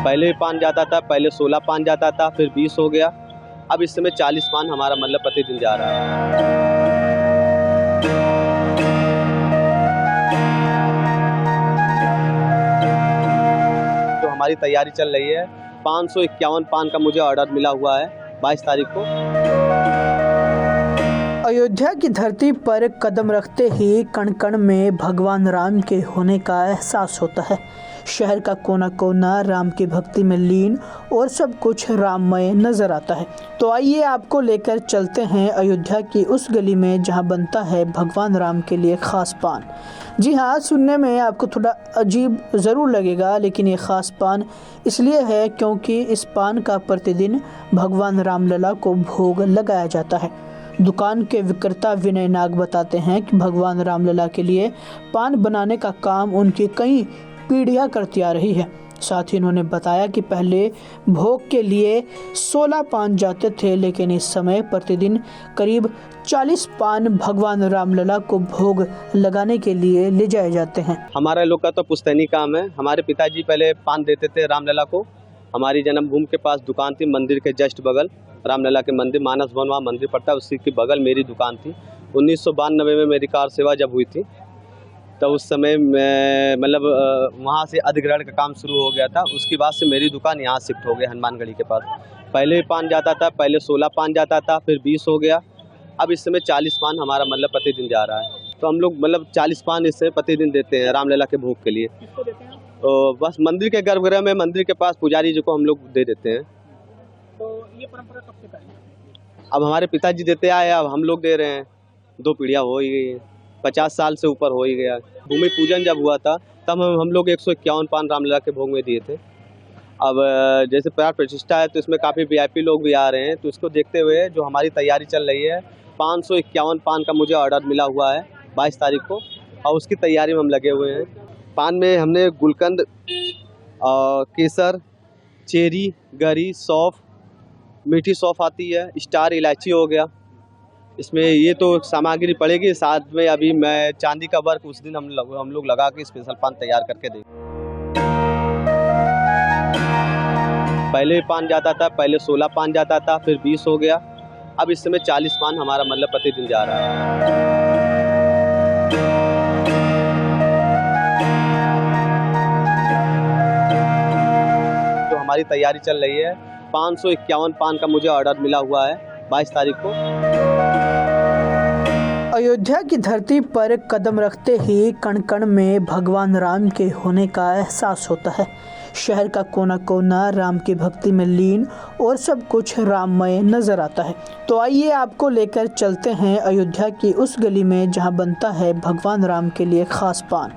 पहले पान जाता था, पहले 16 पान जाता था, फिर 20 हो गया। अब इस समय 40 पान हमारा मतलब प्रतिदिन जा रहा है। जो हमारी तैयारी चल रही है, 551 पान का मुझे ऑर्डर मिला हुआ है 22 तारीख को। अयोध्या की धरती पर कदम रखते ही कण कण में भगवान राम के होने का एहसास होता है। शहर का कोना कोना राम की भक्ति में लीन और सब कुछ राममय नजर आता है। तो आइए आपको लेकर चलते हैं अयोध्या की उस गली में जहां बनता है भगवान राम के लिए खास पान। जी हाँ, सुनने में आपको थोड़ा अजीब ज़रूर लगेगा, लेकिन ये ख़ास पान इसलिए है क्योंकि इस पान का प्रतिदिन भगवान रामलला को भोग लगाया जाता है। दुकान के विक्रेता विनय नाग बताते हैं कि भगवान रामलला के लिए पान बनाने का काम उनकी कई पीढ़ियां करती आ रही है। साथ ही उन्होंने बताया कि पहले भोग के लिए 16 पान जाते थे, लेकिन इस समय प्रतिदिन करीब 40 पान भगवान रामलला को भोग लगाने के लिए ले जाए जाते हैं। हमारा लोग का तो पुश्तैनी काम है। हमारे पिताजी पहले पान देते थे रामलला को। हमारी जन्मभूमि के पास दुकान थी, मंदिर के जस्ट बगल रामलला के मंदिर, मानस भवन वहाँ मंदिर पड़ता है, उसी के बगल मेरी दुकान थी। 1992 में मेरी कार सेवा जब हुई थी, तो उस समय मैं मतलब वहाँ से अधिग्रहण का काम शुरू हो गया था। उसके बाद से मेरी दुकान यहाँ शिफ्ट हो गई हनुमानगढ़ी के पास। पहले पान जाता था, पहले 16 पान जाता था, फिर 20 हो गया। अब इस समय 40 पान हमारा मतलब प्रतिदिन जा रहा है। तो हम लोग मतलब 40 पान इससे प्रतिदिन देते हैं रामलला के भोग के लिए। किसको देते हैं? तो बस मंदिर के गर्भगृह में, मंदिर के पास पुजारी जी को हम लोग दे देते हैं। तो ये परंपरा कब से है? अब हमारे पिताजी देते आए, अब हम लोग दे रहे हैं। 2 पीढ़ियाँ हो ही गई हैं, 50 साल से ऊपर हो ही गया। भूमि पूजन जब हुआ था तब हम लोग 151 पान रामलला के भोग में दिए थे। अब जैसे प्राण प्रतिष्ठा है तो इसमें काफ़ी VIP लोग भी आ रहे हैं, तो इसको देखते हुए जो हमारी तैयारी चल रही है, 551 पान का मुझे ऑर्डर मिला हुआ है 22 तारीख को, और उसकी तैयारी में हम लगे हुए हैं। पान में हमने गुलकंद, केसर, चेरी, गरी, सौंफ, मीठी सौंफ आती है, स्टार इलायची हो गया। इसमें ये तो सामग्री पड़ेगी। साथ में अभी मैं चांदी का वर्क उस दिन हम लोग लगा के स्पेशल पान तैयार करके देंगे। पहले पान जाता था, पहले 16 पान जाता था, फिर 20 हो गया। अब इस समय 40 पान हमारा मतलब प्रतिदिन जा रहा है। जो हमारी तैयारी चल रही है, 551 पान का मुझे ऑर्डर मिला हुआ है 22 तारीख को। अयोध्या की धरती पर कदम रखते ही कण कण में भगवान राम के होने का एहसास होता है। शहर का कोना कोना राम की भक्ति में लीन और सब कुछ राममय नजर आता है। तो आइए आपको लेकर चलते हैं अयोध्या की उस गली में जहां बनता है भगवान राम के लिए खास पान।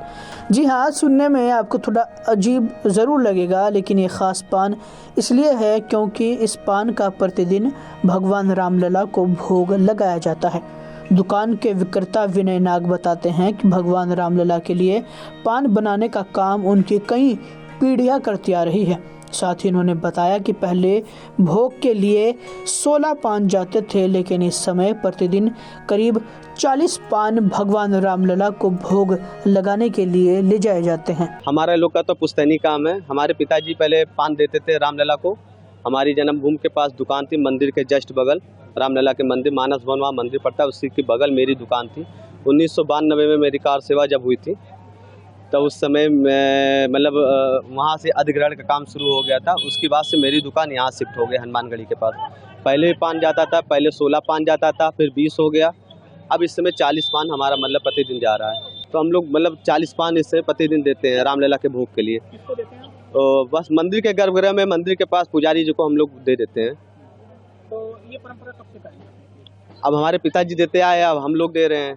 जी हाँ, सुनने में आपको थोड़ा अजीब ज़रूर लगेगा, लेकिन ये ख़ास पान इसलिए है क्योंकि इस पान का प्रतिदिन भगवान रामलला को भोग लगाया जाता है। दुकान के विक्रेता विनय नाग बताते हैं कि भगवान रामलला के लिए पान बनाने का काम उनकी कई पीढ़ियां करती आ रही है। साथ ही उन्होंने बताया कि पहले भोग के लिए 16 पान जाते थे, लेकिन इस समय प्रतिदिन करीब 40 पान भगवान रामलला को भोग लगाने के लिए ले जाए जाते हैं। हमारा लोग का तो पुश्तैनी काम है। हमारे पिताजी पहले पान देते थे रामलला को। हमारी जन्मभूमि के पास दुकान थी, मंदिर के जस्ट बगल रामलला के मंदिर, मानस भवन वहाँ मंदिर पड़ता है, उसी के बगल मेरी दुकान थी। 1992 में मेरी कार सेवा जब हुई थी, तो उस समय मैं मतलब वहाँ से अधिग्रहण का काम शुरू हो गया था। उसके बाद से मेरी दुकान यहाँ शिफ्ट हो गई हनुमानगढ़ी के पास। पहले पान जाता था, पहले 16 पान जाता था, फिर 20 हो गया। अब इस समय 40 पान हमारा मतलब प्रतिदिन जा रहा है। तो हम लोग मतलब 40 पान इससे प्रतिदिन देते हैं रामलला के भोग के लिए। किसको देते हैं? तो बस मंदिर के गर्भगृह में, मंदिर के पास पुजारी जी को हम लोग दे देते हैं। तो ये परंपरा कब से है? अब हमारे पिताजी देते आए, अब हम लोग दे रहे हैं।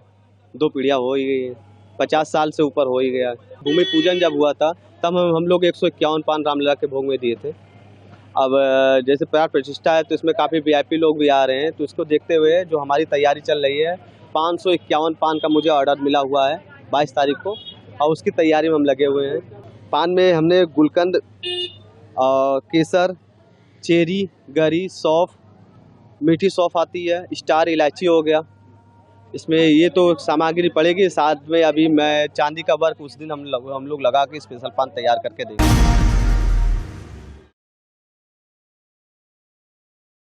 2 पीढ़ियाँ हो ही गई हैं, 50 साल से ऊपर हो ही गया। भूमि पूजन जब हुआ था तब हम लोग 151 पान रामलला के भोग में दिए थे। अब जैसे प्राण प्रतिष्ठा है तो इसमें काफ़ी VIP लोग भी आ रहे हैं, तो इसको देखते हुए जो हमारी तैयारी चल रही है, 551 पान का मुझे ऑर्डर मिला हुआ है 22 तारीख को, और उसकी तैयारी में हम लगे हुए हैं। पान में हमने गुलकंद, केसर, चेरी, गरी, सौंफ, मीठी सौंफ आती है, स्टार इलायची हो गया। इसमें ये तो सामग्री पड़ेगी। साथ में अभी मैं चांदी का वर्क उस दिन हम लोग लगा के स्पेशल पान तैयार करके देंगे।